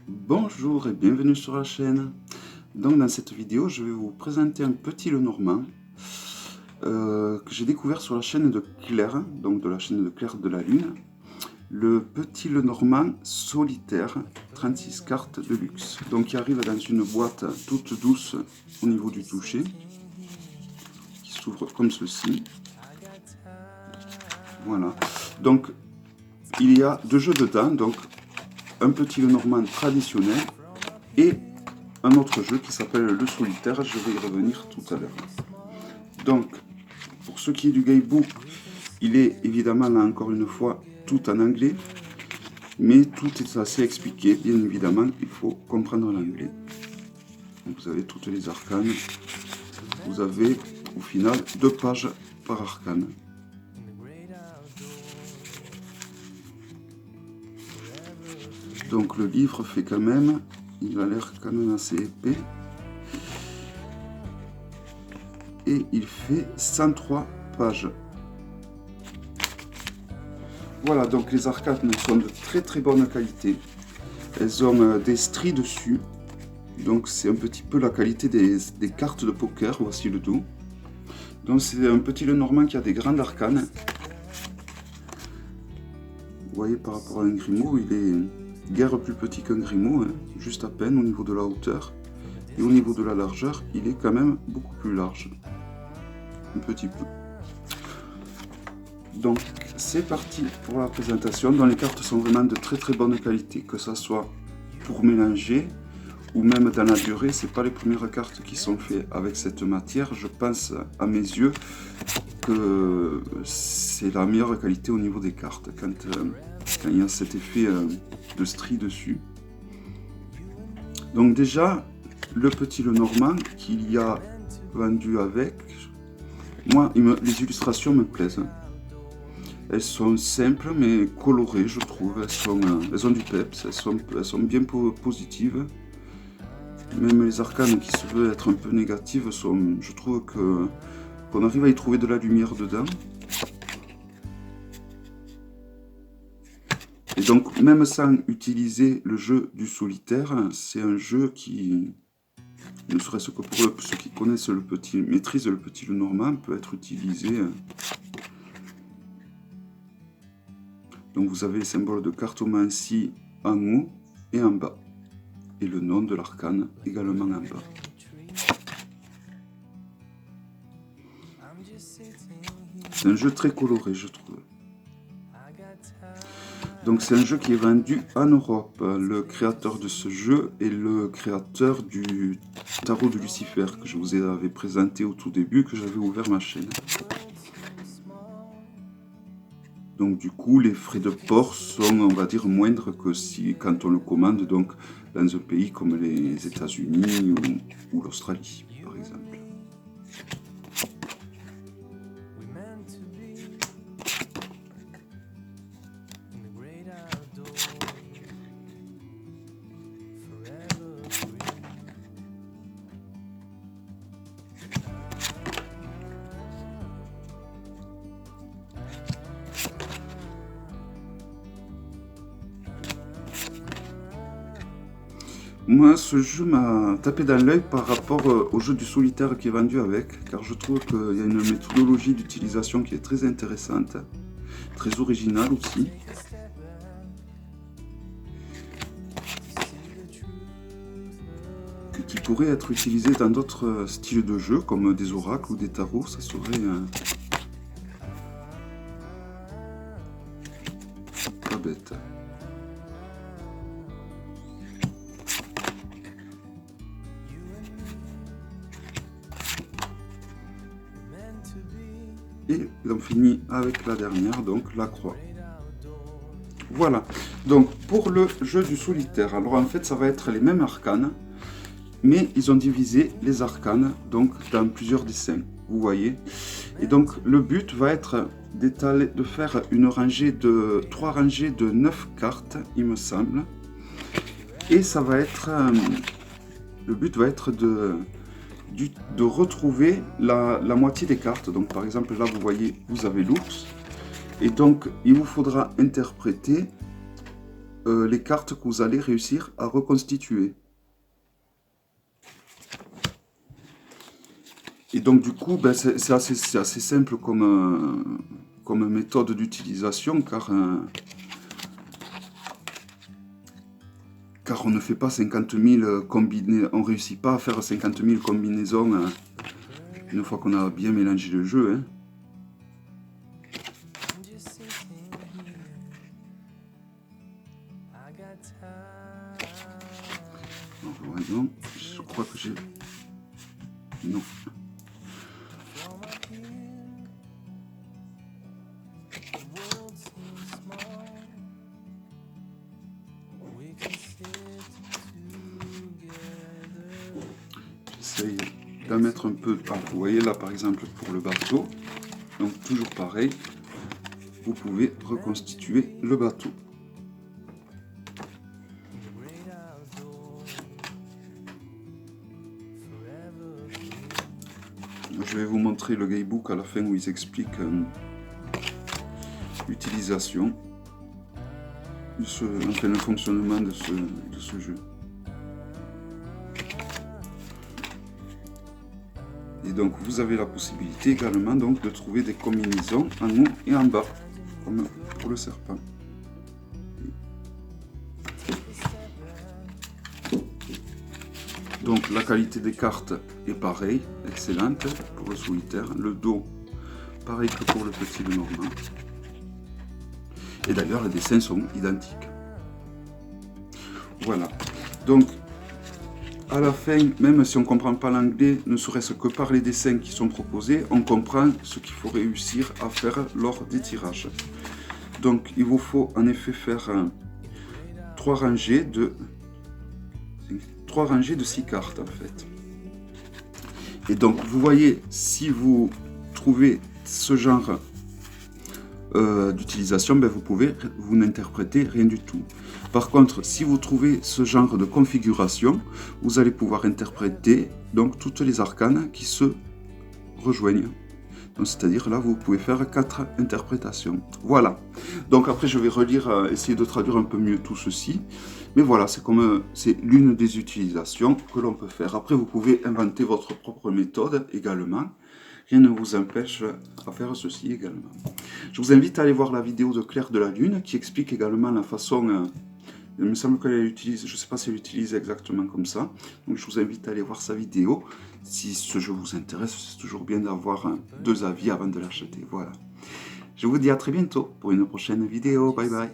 Bonjour et bienvenue sur la chaîne. Donc dans cette vidéo, je vais vous présenter un petit Lenormand que j'ai découvert sur la chaîne de Claire, donc de la chaîne de Claire de la Lune. Le petit Lenormand solitaire, 36 cartes de luxe. Donc il arrive dans une boîte toute douce au niveau du toucher, qui s'ouvre comme ceci. Voilà. Donc il y a deux jeux dedans, donc un petit Lenormand traditionnel et un autre jeu qui s'appelle le solitaire, je vais y revenir tout à l'heure. Donc, pour ce qui est du guidebook, il est évidemment là encore une fois tout en anglais, mais tout est assez expliqué, bien évidemment, il faut comprendre l'anglais. Vous avez toutes les arcanes, vous avez au final 2 pages par arcane. Donc le livre fait quand même, il a l'air quand même assez épais. Et il fait 103 pages. Voilà, donc les arcanes sont de très bonne qualité. Elles ont des stries dessus. Donc c'est un petit peu la qualité des cartes de poker, voici le dos. Donc c'est un petit Lenormand qui a des grandes arcanes. Vous voyez, par rapport à un Grimaud, il est guère plus petit qu'un Grimaud, hein, juste à peine au niveau de la hauteur. Et au niveau de la largeur, il est quand même beaucoup plus large. Un petit peu. Donc c'est parti pour la présentation, dont les cartes sont vraiment de très bonne qualité, que ça soit pour mélanger ou même dans la durée. C'est pas les premières cartes qui sont faites avec cette matière. Je pense à mes yeux que c'est la meilleure qualité au niveau des cartes quand il y a cet effet de stries dessus. Donc déjà le petit Lenormand qu'il y a vendu avec, moi les illustrations me plaisent. Elles sont simples mais colorées, je trouve. Elles ont du peps, elles sont bien positives. Même les arcanes qui se veulent être un peu négatives, je trouve qu'on arrive à y trouver de la lumière dedans. Et donc, même sans utiliser le jeu du solitaire, c'est un jeu qui, ne serait-ce que pour ceux qui connaissent maîtrisent le petit Lenormand, peut être utilisé. Donc vous avez les symboles de cartomancie en haut et en bas. Et le nom de l'arcane également en bas. C'est un jeu très coloré, je trouve. Donc c'est un jeu qui est vendu en Europe. Le créateur de ce jeu est le créateur du tarot de Lucifer que je vous avais présenté au tout début, que j'avais ouvert ma chaîne. Donc du coup, les frais de port sont, on va dire, moindres que quand on le commande donc dans un pays comme les États-Unis ou l'Australie, par exemple. Moi, ce jeu m'a tapé dans l'œil par rapport au jeu du solitaire qui est vendu avec, car je trouve qu'il y a une méthodologie d'utilisation qui est très intéressante, très originale aussi. Qui pourrait être utilisée dans d'autres styles de jeu, comme des oracles ou des tarots, ça serait pas bête. Et on finit avec la dernière, donc la croix. Voilà, donc pour le jeu du solitaire, alors en fait ça va être les mêmes arcanes, mais ils ont divisé les arcanes donc dans plusieurs dessins, vous voyez. Et donc le but va être de faire une rangée de 3 rangées de 9 cartes, il me semble. Et ça va être, le but va être de retrouver la moitié des cartes. Donc par exemple là vous voyez, vous avez l'ours, et donc il vous faudra interpréter les cartes que vous allez réussir à reconstituer. Et donc du coup, ben, c'est assez simple comme méthode d'utilisation, car on ne fait pas 50 000 combinaisons, on ne réussit pas à faire 50 000 combinaisons une fois qu'on a bien mélangé le jeu. Hein. Non, je crois que j'ai... Non. J'essaye d'en mettre un peu... Ah, vous voyez là par exemple pour le bateau. Donc toujours pareil, vous pouvez reconstituer le bateau. Je vais vous montrer le guidebook à la fin où ils expliquent l'utilisation, enfin le fonctionnement de ce jeu. Et donc vous avez la possibilité également donc, de trouver des combinaisons en haut et en bas, comme pour le serpent. Donc la qualité des cartes est pareille, excellente pour le solitaire. Le dos, pareil que pour le petit Lenormand. Et d'ailleurs les dessins sont identiques. Voilà. Donc à la fin, même si on ne comprend pas l'anglais, ne serait-ce que par les dessins qui sont proposés, on comprend ce qu'il faut réussir à faire lors des tirages. Donc il vous faut en effet faire 3 rangées de 6 cartes en fait. Et donc vous voyez, si vous trouvez ce genre d'utilisation, ben, vous n'interprétez rien du tout. Par contre, si vous trouvez ce genre de configuration, vous allez pouvoir interpréter donc toutes les arcanes qui se rejoignent. C'est-à-dire là, vous pouvez faire 4 interprétations. Voilà. Donc après, je vais relire, essayer de traduire un peu mieux tout ceci. Mais voilà, c'est l'une des utilisations que l'on peut faire. Après, vous pouvez inventer votre propre méthode également. Rien ne vous empêche à faire ceci également. Je vous invite à aller voir la vidéo de Claire de la Lune qui explique également la façon... il me semble qu'elle utilise, je ne sais pas si elle utilise exactement comme ça. Donc je vous invite à aller voir sa vidéo. Si ce jeu vous intéresse, c'est toujours bien d'avoir 2 avis avant de l'acheter. Voilà. Je vous dis à très bientôt pour une prochaine vidéo. Bye bye.